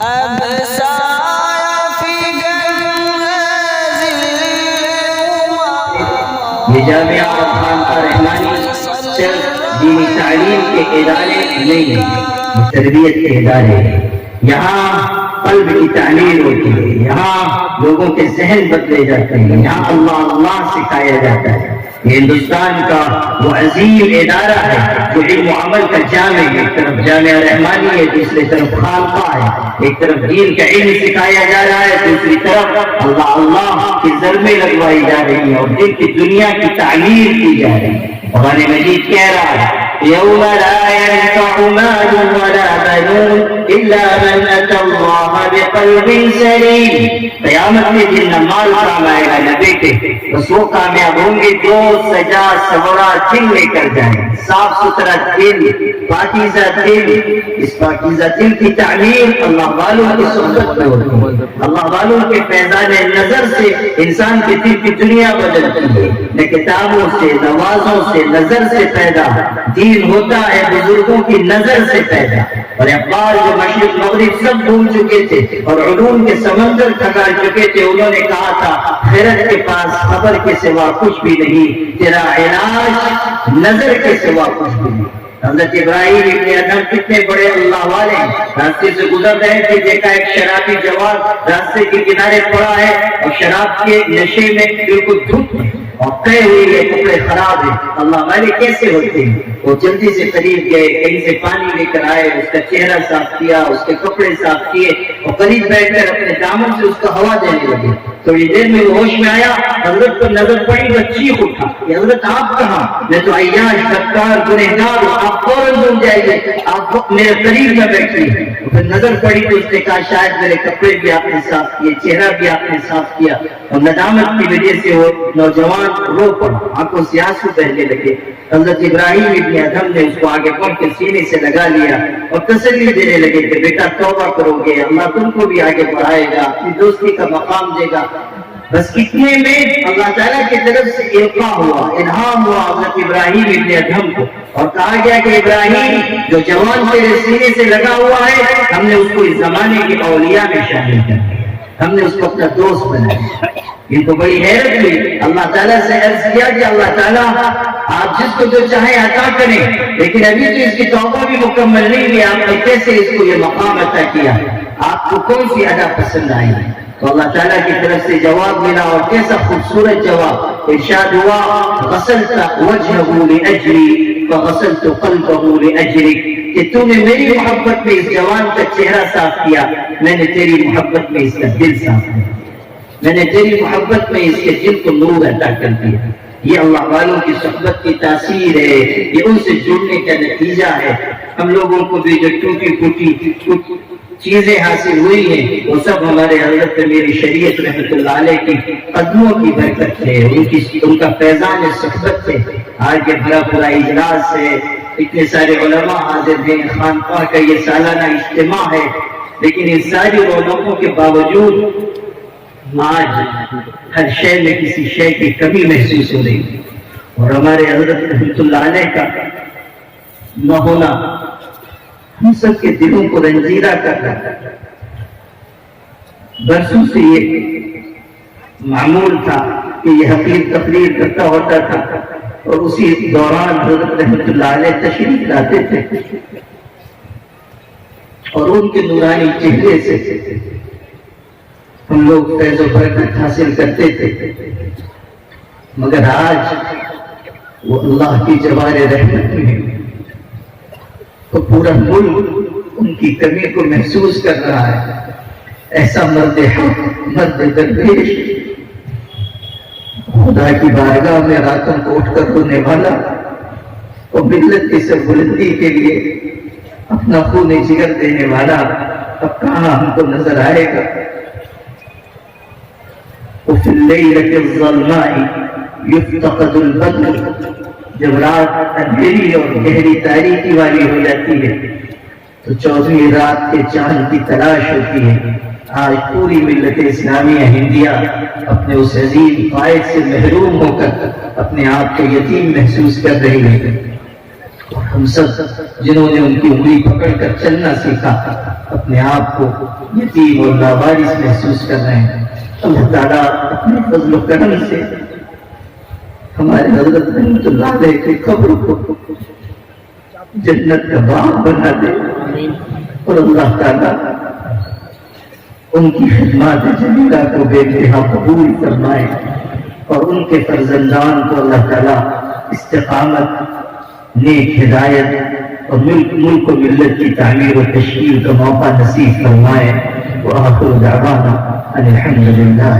اب سایہ فکر یہ جامعہ اور خانقاہ رحمانی صرف دینی تعلیم کے ادارے نہیں ہیں، تربیت کے ادارے ہیں۔ یہاں قلب کی تعلیم ہوتی ہے، یہاں لوگوں کے ذہن بدلے جاتے ہیں، یہاں اللہ اللہ سکھایا جاتا ہے۔ یہ ہندوستان کا وہ عظیم ادارہ ہے جو علم و عمل کا جامع ہے، ایک طرف جامعہ رحمانی ہے، دوسری طرف خانقاہ ہے، ایک طرف دین کا علم سکھایا جا رہا ہے، دوسری طرف اللہ اللہ کی ضربیں لگوائی جا رہی ہیں اور دل کی دنیا کی تعلیم کی جا رہی ہے۔ قرآن مجید کہہ رہا ہے یوم لا ينفع مال ولا بنون الا من اتى الله بقلب سلیم۔ قیامت کے دن نہ مال کام آئے گا نہ بیٹے، بس وہ کامیاب ہوں گے جو سجا سورا دل لے کر جائیں، صاف ستھرا دل، پاکیزہ دل۔ اس پاکیزہ دل کی تعلیم اللہ والوں کی صحبت میں ہوتی ہے۔ اللہ والوں کے فیضان نظر سے انسان کے دل کی دنیا بدلتی ہے، نہ کتابوں سے، نوازوں سے، نظر سے پیدا دین ہوتا ہے، بزرگوں کی نظر سے پیدا۔ اور اقبال جو مشرق مغرب سب بھول چکے تھے اور علوم کے سمندر تھکا چکے تھے، انہوں نے کہا تھا خیرت کے پاس خبر کے سوا کچھ بھی نہیں، تیرا علاج نظر کے سوا کچھ بھی نہیں۔ حضرت ابراہیم ابن ادھم کتنے بڑے اللہ والے ہیں، راستے سے گزر رہے تھے، دیکھا ایک شرابی جوان راستے کے کنارے پڑا ہے اور شراب کے نشے میں بالکل دھت ہے اور کہے ہوئے یہ کپڑے خراب ہیں۔ اللہ والے کیسے ہوتے ہیں؟ وہ جلدی سے قریب گئے، کہیں سے پانی لے کر آئے، اس کا چہرہ صاف کیا، اس کے کپڑے صاف کیے اور قریب بیٹھ کر اپنے دامن سے اس کو ہوا دینے لگے۔ تھوڑی دیر میں وہ ہوش میں آیا، حضرت کو نظر پڑی تو چیخ اٹھا کہ حضرت آپ کہاں؟ میں تو عیاش، بدکار، گنہگار ہوں، آپ فوراً ڈوب جائیے، آپ میرے قریب میں بیٹھیے۔ پھر نظر پڑی تو اس نے کہا شاید میرے کپڑے بھی آپ نے صاف کیے، چہرہ بھی آپ نے صاف کیا، اور ندامت کی وجہ سے وہ نوجوان رو پڑا، آنکھوں سے آنسو بہنے لگے۔ حضرت ابراہیم ابن ادھم نے اس کو آگے بڑھ کے سینے سے لگا لیا اور تسلی دینے لگے کہ بیٹا توبہ کرو گے، اللہ تم کو بھی آگے بڑھائے گا، اپنی دوستی کا مقام دے گا۔ بس اتنے میں اللہ تعالیٰ کی طرف سے القاء ہوا، الہام ہوا حضرت ابراہیم ابن ادھم کو، اور کہا گیا کہ ابراہیم جو جوان تیرے سینے سے لگا ہوا ہے، ہم نے اس کو اس زمانے کے اولیاء میں شامل کر دیا، ہم نے اس کو اپنا دوست بنایا۔ ان کو بڑی حیرت ہوئی، اللہ تعالیٰ سے عرض کیا کہ اللہ تعالیٰ آپ جس کو جو چاہے عطا کریں، لیکن ابھی تو اس کی توبہ بھی مکمل نہیں ہوئی، آپ نے کیسے اس کو یہ مقام عطا کیا؟ آپ کو کون سی ادا پسند آئی؟ تو اللہ تعالیٰ کی طرف سے جواب ملا، اور کیسا خوبصورت جواب، ارشاد ہوا غسلت وجهه لأجلی وغسلت قلبه لأجلک، کہ تو نے میری محبت میں اس جوان کا چہرہ صاف کیا، میں نے تیری محبت میں اس کا دل صاف کیا، میں نے تیری محبت میں اس کے دل کو نور عطا کر دیا۔ یہ اللہ والوں کی صحبت کی تاثیر ہے، یہ ان سے جڑنے کا نتیجہ ہے۔ ہم لوگوں کو بھی جو ٹوٹی پھوٹی کچھ چیزیں حاصل ہوئی ہیں وہ سب ہمارے حضرت میری شریعت رحمۃ اللہ علیہ کی قدموں کی برکت ہے، ان کا فیضان صحبت ہے۔ آج یہ بڑا پورا اجلاس ہے، اتنے سارے علماء حاضر ہیں، خانقاہ کا یہ سالانہ اجتماع ہے، لیکن ان ساری رونقوں کے باوجود آج ہر شے میں کسی شے کی کمی محسوس ہو رہی ہے، اور ہمارے حضرت رحمۃ اللہ علیہ کا نہ ہونا ہم سب کے دلوں کو رنجیدہ کر رہا ہے۔ برسوں سے یہ معمول تھا کہ یہ حقیر تقریر کرتا ہوتا تھا اور اسی دوران حضرت رحمۃ اللہ علیہ تشریف لاتے تھے اور ان کے نورانی چہرے سے ہم لوگ فیض و برکت حاصل کرتے تھے، مگر آج وہ اللہ کی جوار رحمت میں تو پورا ملک ان کی کمی کو محسوس کر رہا ہے۔ ایسا مرد حق، مرد درویش، خدا کی بارگاہ میں راتوں کو اٹھ کر رونے والا اور ملت کی سربلندی کے لیے اپنا خون جگر دینے والا اب کہاں ہم کو نظر آئے گا؟ وفي الليلة الظلماء يفتقد البدر، جب رات اندھیری اور گہری تاریکی والی ہو جاتی ہے تو 14ویں رات کے چاند کی تلاش ہوتی ہے۔ آج پوری ملت اسلامیہ ہندیہ اپنے اس عظیم قائد سے محروم ہو کر اپنے آپ کو یتیم محسوس کر رہی ہے۔ اور ہم سب جنہوں نے ان کی انگلی پکڑ کر چلنا سیکھا اپنے آپ کو یتیم اور لاوارث محسوس کر رہے ہیں. اللہ تعالیٰ اپنے فضل و کرم سے ہمارے حضرت رحمۃ اللہ علیہ کی قبر کو جنت کا باغ بنا دے اور اللہ تعالیٰ ان کی خدمات جلیلہ کو بے انتہا قبول فرمائے اور ان کے فرزندان کو اللہ تعالیٰ استقامت، نیک ہدایت اور ملک و ملت کی تعمیر و تشکیل کا موقع نصیب فرمائے. وآخر دعوانا ان الحمد للہ